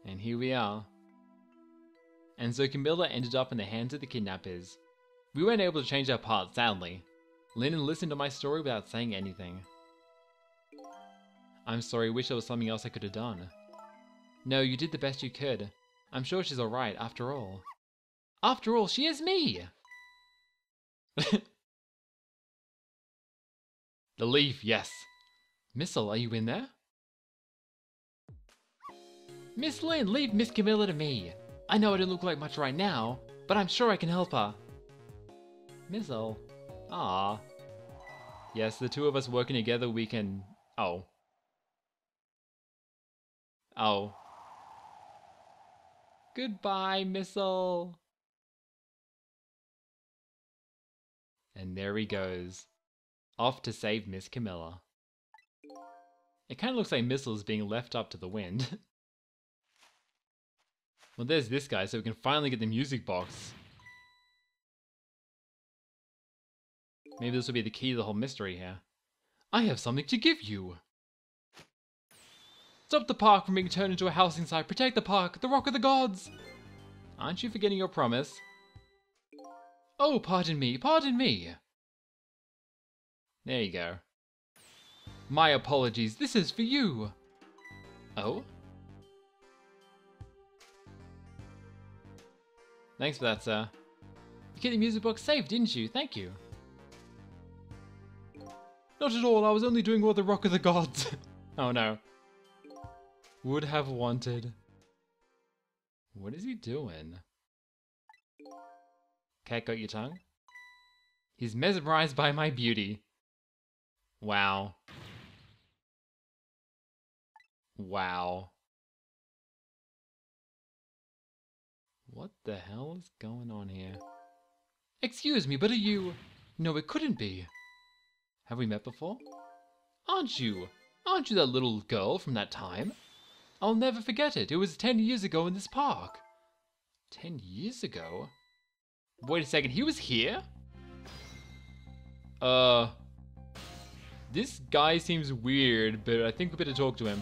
And here we are. And so Camilla ended up in the hands of the kidnappers. We weren't able to change our part, sadly. Lennon listened to my story without saying anything. I'm sorry, wish there was something else I could have done. No, you did the best you could. I'm sure she's alright, after all. After all, she is me! The leaf, yes. Missile, are you in there? Miss Lynn, leave Miss Camilla to me. I know I don't look like much right now, but I'm sure I can help her. Missile? Ah. Yes, the two of us working together, we can... Oh. Oh. Goodbye, Missile. And there he goes. Off to save Miss Camilla. It kind of looks like Missile is being left up to the wind. Well, there's this guy, so we can finally get the music box. Maybe this will be the key to the whole mystery here. I have something to give you. Stop the park from being turned into a housing site. Protect the park, the Rock of the Gods. Aren't you forgetting your promise? Oh, pardon me, pardon me. There you go. My apologies, this is for you. Oh? Thanks for that, sir. You get the music box safe, didn't you? Thank you. Not at all, I was only doing what the Rock of the Gods. Oh no. Would have wanted. What is he doing? Cat got your tongue? He's mesmerized by my beauty. Wow. Wow. What the hell is going on here? Excuse me, but are you... No, it couldn't be. Have we met before? Aren't you? Aren't you that little girl from that time? I'll never forget it. It was 10 years ago in this park. 10 years ago? Wait a second, he was here? This guy seems weird, but I think we better talk to him.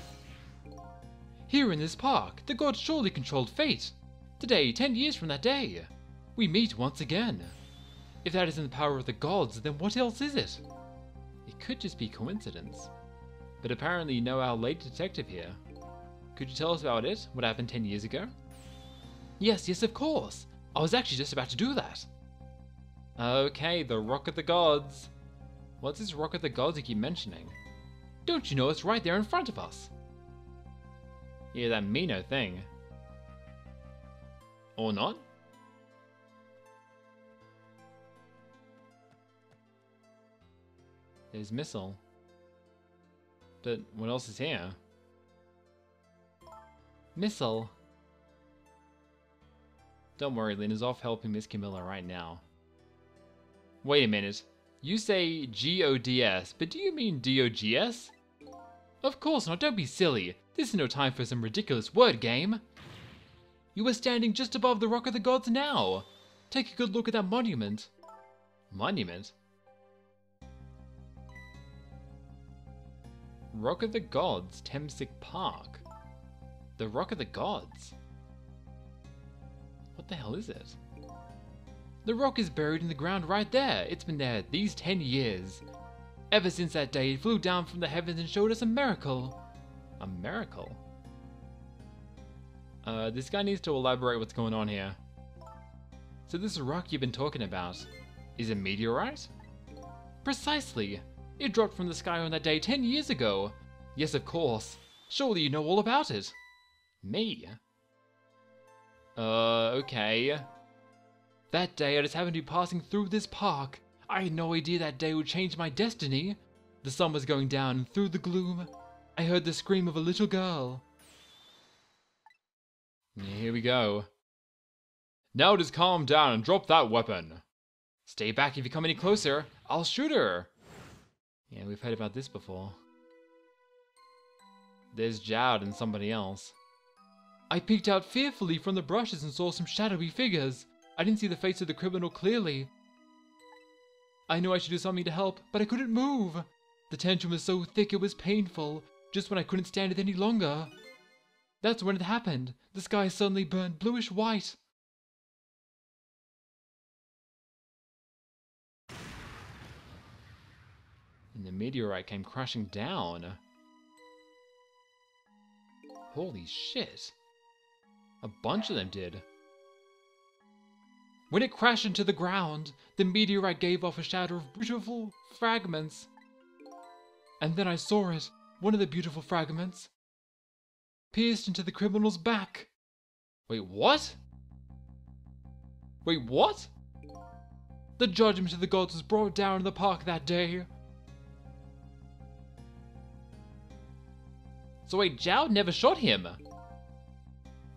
Here in this park, the gods surely controlled fate. Today, 10 years from that day, we meet once again. If that isn't the power of the gods, then what else is it? It could just be coincidence. But apparently you know our late detective here. Could you tell us about it? What happened 10 years ago? Yes, of course. I was actually just about to do that. Okay, the Rock of the Gods. What's this Rock of the Gods you keep mentioning? Don't you know it's right there in front of us? Yeah, that Mino thing. Or not? There's Missile. But what else is here? Missile. Don't worry, Lynn is off helping Miss Camilla right now. Wait a minute. You say G-O-D-S, but do you mean D-O-G-S? Of course not, don't be silly. This is no time for some ridiculous word game. You are standing just above the Rock of the Gods now. Take a good look at that monument. Monument? Rock of the Gods, Temsik Park. The Rock of the Gods? What the hell is it? The rock is buried in the ground right there. It's been there these 10 years. Ever since that day, it flew down from the heavens and showed us a miracle. A miracle? This guy needs to elaborate what's going on here. So this rock you've been talking about, is a meteorite? Precisely. It dropped from the sky on that day 10 years ago. Yes, of course. Surely you know all about it. Me? Okay. That day I just happened to be passing through this park. I had no idea that day would change my destiny. The sun was going down and through the gloom, I heard the scream of a little girl. Here we go. Now just calm down and drop that weapon. Stay back if you come any closer. I'll shoot her. Yeah, we've heard about this before. There's Jowd and somebody else. I peeked out fearfully from the brushes and saw some shadowy figures. I didn't see the face of the criminal clearly. I knew I should do something to help, but I couldn't move. The tension was so thick it was painful, just when I couldn't stand it any longer. That's when it happened. The sky suddenly burned bluish white. And the meteorite came crashing down. Holy shit. A bunch of them did. When it crashed into the ground, the meteorite gave off a shadow of beautiful fragments. And then I saw it, one of the beautiful fragments, pierced into the criminal's back. Wait, what? Wait, what? The judgment of the gods was brought down in the park that day. So wait, Jowd never shot him.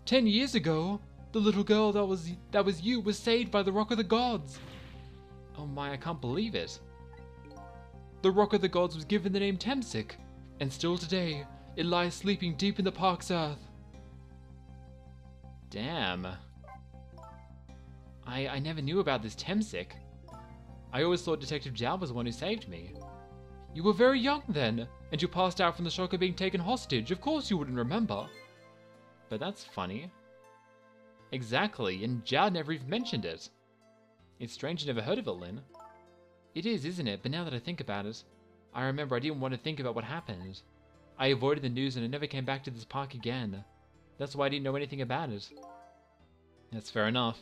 10 years ago, the little girl that was you was saved by the Rock of the Gods. Oh my, I can't believe it. The Rock of the Gods was given the name Temsik, and still today, it lies sleeping deep in the park's earth. Damn. I never knew about this Temsik. I always thought Detective Jowd was the one who saved me. You were very young then, and you passed out from the shock of being taken hostage. Of course you wouldn't remember. But that's funny. Exactly, and Jowd never even mentioned it. It's strange you never heard of it, Lynn. It is, isn't it? But now that I think about it, I remember I didn't want to think about what happened. I avoided the news and I never came back to this park again. That's why I didn't know anything about it. That's fair enough.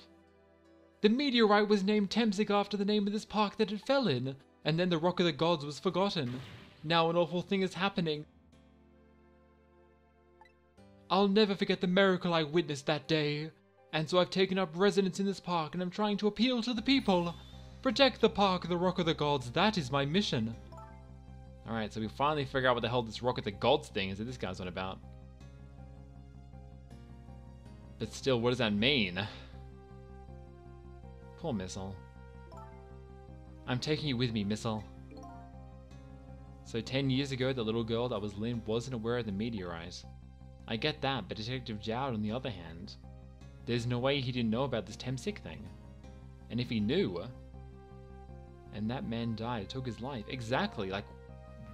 The meteorite was named Temsik after the name of this park that it fell in, and then the Rock of the Gods was forgotten. Now an awful thing is happening. I'll never forget the miracle I witnessed that day, and so I've taken up residence in this park and I'm trying to appeal to the people. Protect the park, the Rock of the Gods, that is my mission. Alright, so we finally figure out what the hell this Rock of the Gods thing is that this guy's on about. But still, what does that mean? Poor Missile. I'm taking you with me, Missile. So 10 years ago, the little girl that was Lynn wasn't aware of the meteorite. I get that, but Detective Jowd, on the other hand, there's no way he didn't know about this Temsik thing. And if he knew, and that man died, took his life, exactly, like,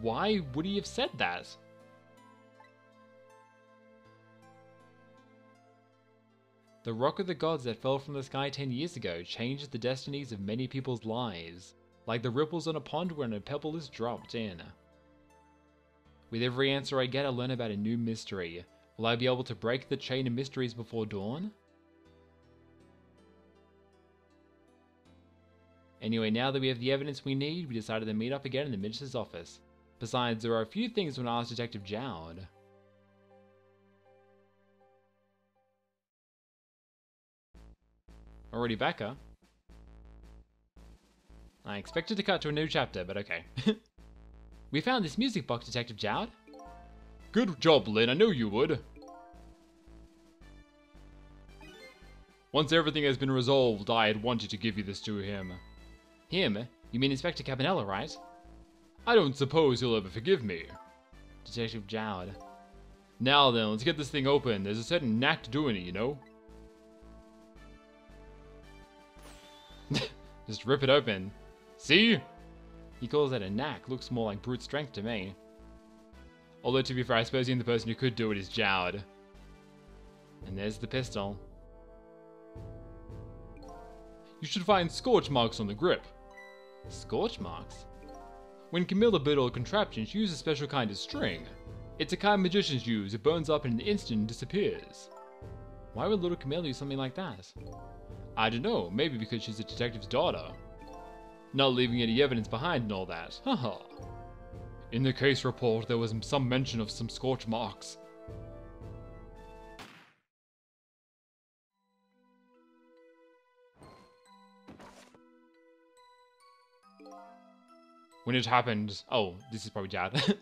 why would he have said that? The Rock of the Gods that fell from the sky 10 years ago changed the destinies of many people's lives, like the ripples on a pond when a pebble is dropped in. With every answer I get, I learn about a new mystery. Will I be able to break the chain of mysteries before dawn? Anyway, now that we have the evidence we need, we decided to meet up again in the Minister's office. Besides, there are a few things I want to ask Detective Jowd. Already back, huh? I expected to cut to a new chapter, but okay. We found this music box, Detective Jowd. Good job, Lynn, I knew you would. Once everything has been resolved, I had wanted to give you this to him. Him? You mean Inspector Cabanela, right? I don't suppose he'll ever forgive me. Detective Jowd. Now then, let's get this thing open. There's a certain knack to doing it, you know? Just rip it open. See? He calls that a knack. Looks more like brute strength to me. Although, to be fair, I suppose the person who could do it is Jowd. And there's the pistol. You should find scorch marks on the grip. Scorch marks? When Camilla built a contraption, she used a special kind of string. It's a kind magicians use. It burns up in an instant and disappears. Why would little Camilla use something like that? I don't know, maybe because she's a detective's daughter. Not leaving any evidence behind and all that, haha. In the case report, there was some mention of some scorch marks. When it happened... Oh, this is probably Jowd.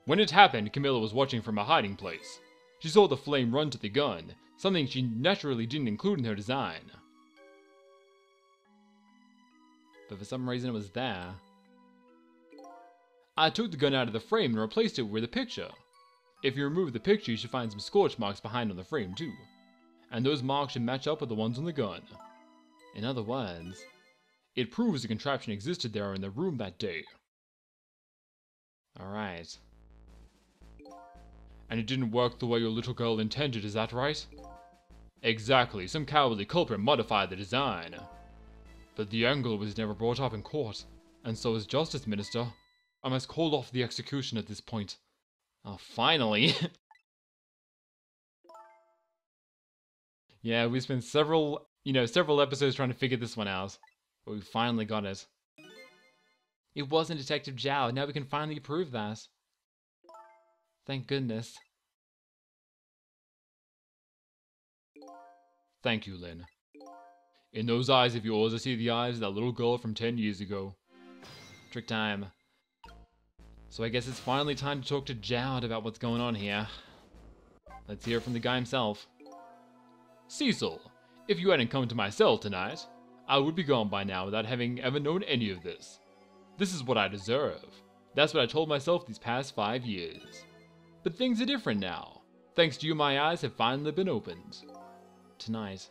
When it happened, Camilla was watching from a hiding place. She saw the flame run to the gun, something she naturally didn't include in her design. But for some reason it was there. I took the gun out of the frame and replaced it with a picture. If you remove the picture, you should find some scorch marks behind on the frame too. And those marks should match up with the ones on the gun. In other words, it proves the contraption existed there in the room that day. Alright. And it didn't work the way your little girl intended, is that right? Exactly, some cowardly culprit modified the design. But the angle was never brought up in court, and so as Justice Minister, I must call off the execution at this point. Oh, finally! Yeah, we spent several episodes trying to figure this one out, but we finally got it. It wasn't Detective Jowd, now we can finally prove that. Thank goodness. Thank you, Lynn. In those eyes of yours, I see the eyes of that little girl from 10 years ago. Trick time. So I guess it's finally time to talk to Jowd about what's going on here. Let's hear it from the guy himself. Cecil, if you hadn't come to my cell tonight, I would be gone by now without having ever known any of this. This is what I deserve. That's what I told myself these past 5 years. But things are different now. Thanks to you, my eyes have finally been opened. Tonight,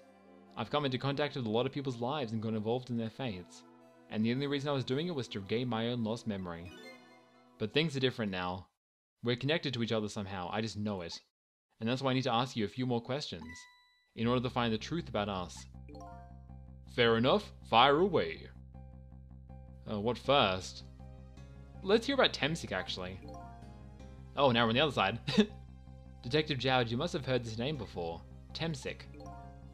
I've come into contact with a lot of people's lives and got involved in their fates. And the only reason I was doing it was to regain my own lost memory. But things are different now. We're connected to each other somehow, I just know it. And that's why I need to ask you a few more questions, in order to find the truth about us. Fair enough, fire away. What first? Let's hear about Temsik, actually. Oh, now we're on the other side. Detective Jowd, you must have heard this name before. Temsik.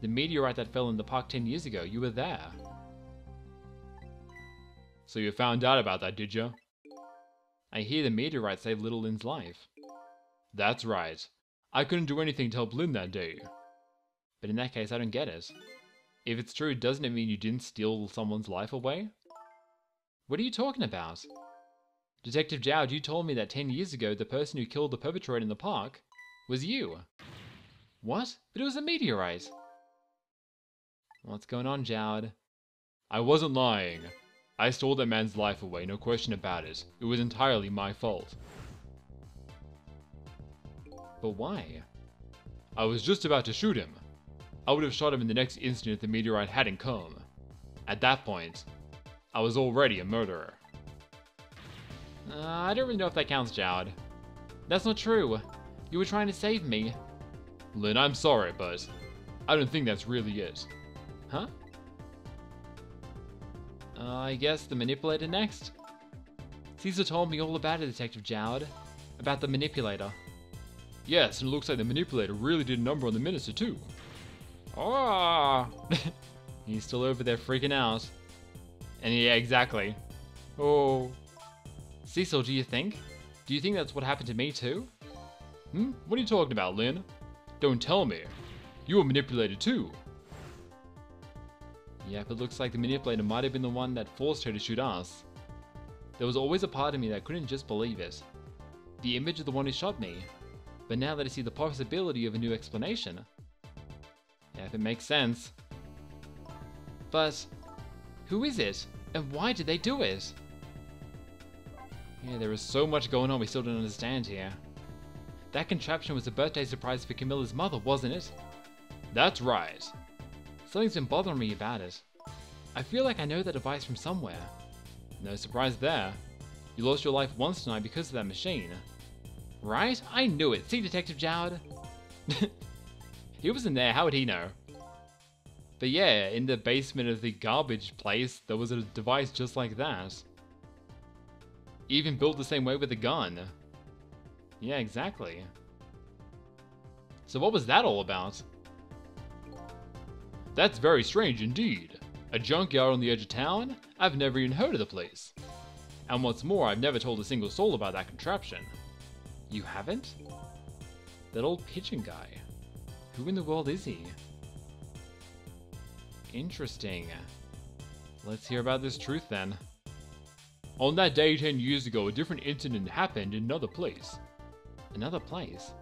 The meteorite that fell in the park 10 years ago, you were there. So you found out about that, did you? I hear the meteorite saved little Lynn's life. That's right. I couldn't do anything to help Lynn that day. But in that case, I don't get it. If it's true, doesn't it mean you didn't steal someone's life away? What are you talking about? Detective Jowd, you told me that 10 years ago the person who killed the perpetrator in the park was you. What? But it was a meteorite. What's going on, Jowd? I wasn't lying. I stole that man's life away, no question about it. It was entirely my fault. But why? I was just about to shoot him. I would have shot him in the next instant if the meteorite hadn't come. At that point, I was already a murderer. I don't really know if that counts, Jowd. That's not true. You were trying to save me. Lynn, I'm sorry, but I don't think that's really it. Huh? I guess the manipulator next? Cecil told me all about it, Detective Jowd. About the manipulator. Yes, and it looks like the manipulator really did a number on the minister too. Ah! He's still over there freaking out. And yeah, exactly. Oh. Cecil, do you think? Do you think that's what happened to me too? What are you talking about, Lynn? Don't tell me. You were manipulated too. Yep, it looks like the manipulator might have been the one that forced her to shoot us. There was always a part of me that couldn't just believe it. The image of the one who shot me. But now that I see the possibility of a new explanation. Yeah, if it makes sense. But who is it? And why did they do it? Yeah, there is so much going on we still don't understand here. That contraption was a birthday surprise for Camilla's mother, wasn't it? That's right. Something's been bothering me about it. I feel like I know that device from somewhere. No surprise there. You lost your life once tonight because of that machine. Right? I knew it. See, Detective Jowd? He wasn't there, how would he know? But yeah, in the basement of the garbage place, there was a device just like that. Even built the same way with a gun. Yeah, exactly. So what was that all about? That's very strange indeed. A junkyard on the edge of town? I've never even heard of the place. And what's more, I've never told a single soul about that contraption. You haven't? That old pigeon guy. Who in the world is he? Interesting. Let's hear about this truth then. On that day 10 years ago, a different incident happened in another place. Another place?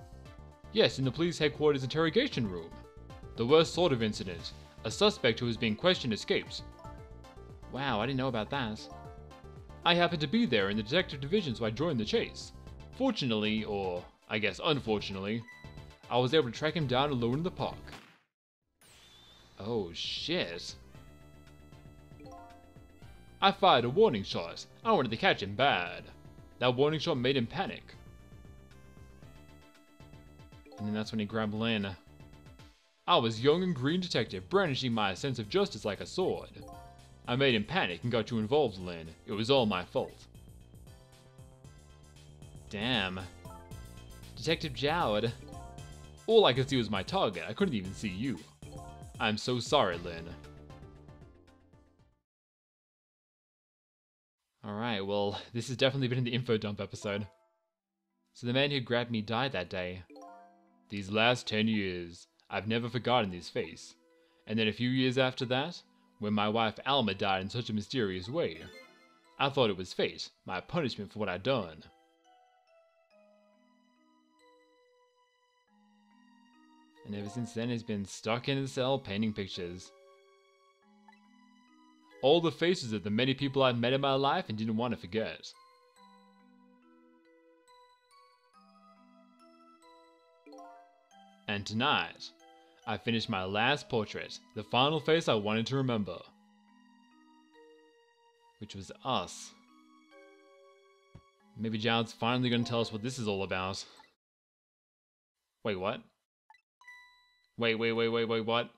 Yes, in the police headquarters interrogation room. The worst sort of incident. A suspect who was being questioned escaped. Wow, I didn't know about that. I happened to be there in the detective division, so I joined the chase. Fortunately, or I guess unfortunately, I was able to track him down alone in the park. Oh shit. I fired a warning shot. I wanted to catch him bad. That warning shot made him panic. And then that's when he grabbed Lynn. I was young and green detective, brandishing my sense of justice like a sword. I made him panic and got you involved, Lynn. It was all my fault. Damn. Detective Jowd. All I could see was my target. I couldn't even see you. I'm so sorry, Lynn. Alright, well, this has definitely been in the info dump episode. So the man who grabbed me died that day. These last 10 years, I've never forgotten his face. And then a few years after that, when my wife Alma died in such a mysterious way, I thought it was fate, my punishment for what I'd done. And ever since then, he's been stuck in his cell painting pictures. All the faces of the many people I've met in my life and didn't want to forget. And tonight, I finished my last portrait, the final face I wanted to remember. Which was us. Maybe Jowd's finally gonna tell us what this is all about. Wait, what? Wait, what?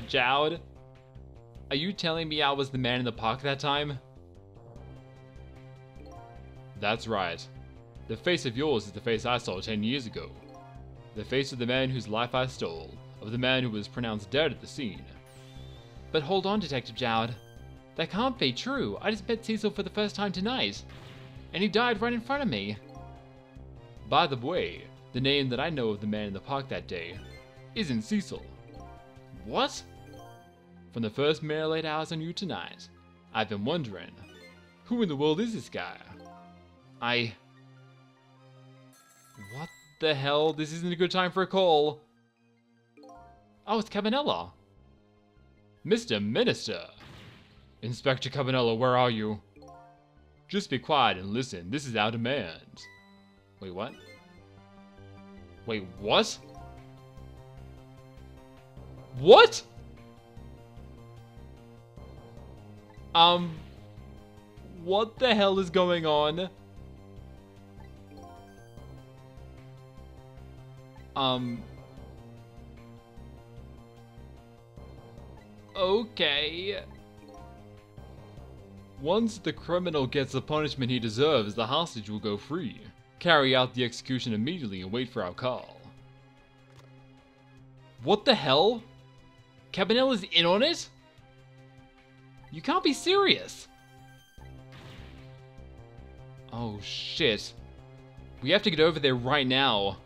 Jowd? Are you telling me I was the man in the park that time? That's right. The face of yours is the face I saw 10 years ago. The face of the man whose life I stole, of the man who was pronounced dead at the scene. But hold on, Detective Jowd. That can't be true. I just met Cecil for the first time tonight. And he died right in front of me. By the way, the name that I know of the man in the park that day isn't Cecil. What? From the first minute I laid eyes on you tonight, I've been wondering, who in the world is this guy? What the hell? This isn't a good time for a call. Oh, it's Cabanella. Mr. Minister. Inspector Cabanella, where are you? Just be quiet and listen. This is our demand. Wait, what? Wait, what? What? What the hell is going on? Okay. Once the criminal gets the punishment he deserves, the hostage will go free. Carry out the execution immediately and wait for our call. What the hell? Cabanella's in on it? You can't be serious. Oh shit. We have to get over there right now.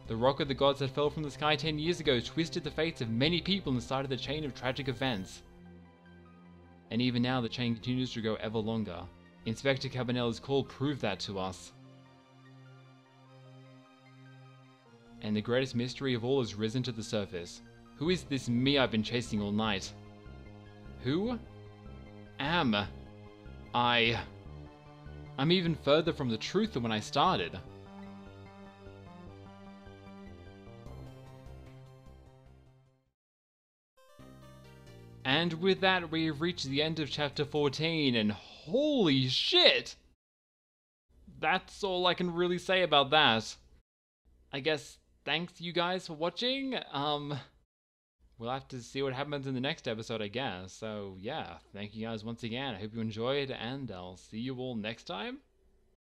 The rock of the gods that fell from the sky 10 years ago twisted the fates of many people inside of the chain of tragic events. And even now the chain continues to grow ever longer. Inspector Cabanella's call proved that to us. And the greatest mystery of all has risen to the surface. Who is this me I've been chasing all night? Who am I? I'm even further from the truth than when I started. And with that, we've reached the end of chapter 14, and holy shit! That's all I can really say about that. I guess thanks you guys for watching. We'll have to see what happens in the next episode, I guess. So yeah, thank you guys once again. I hope you enjoyed, and I'll see you all next time.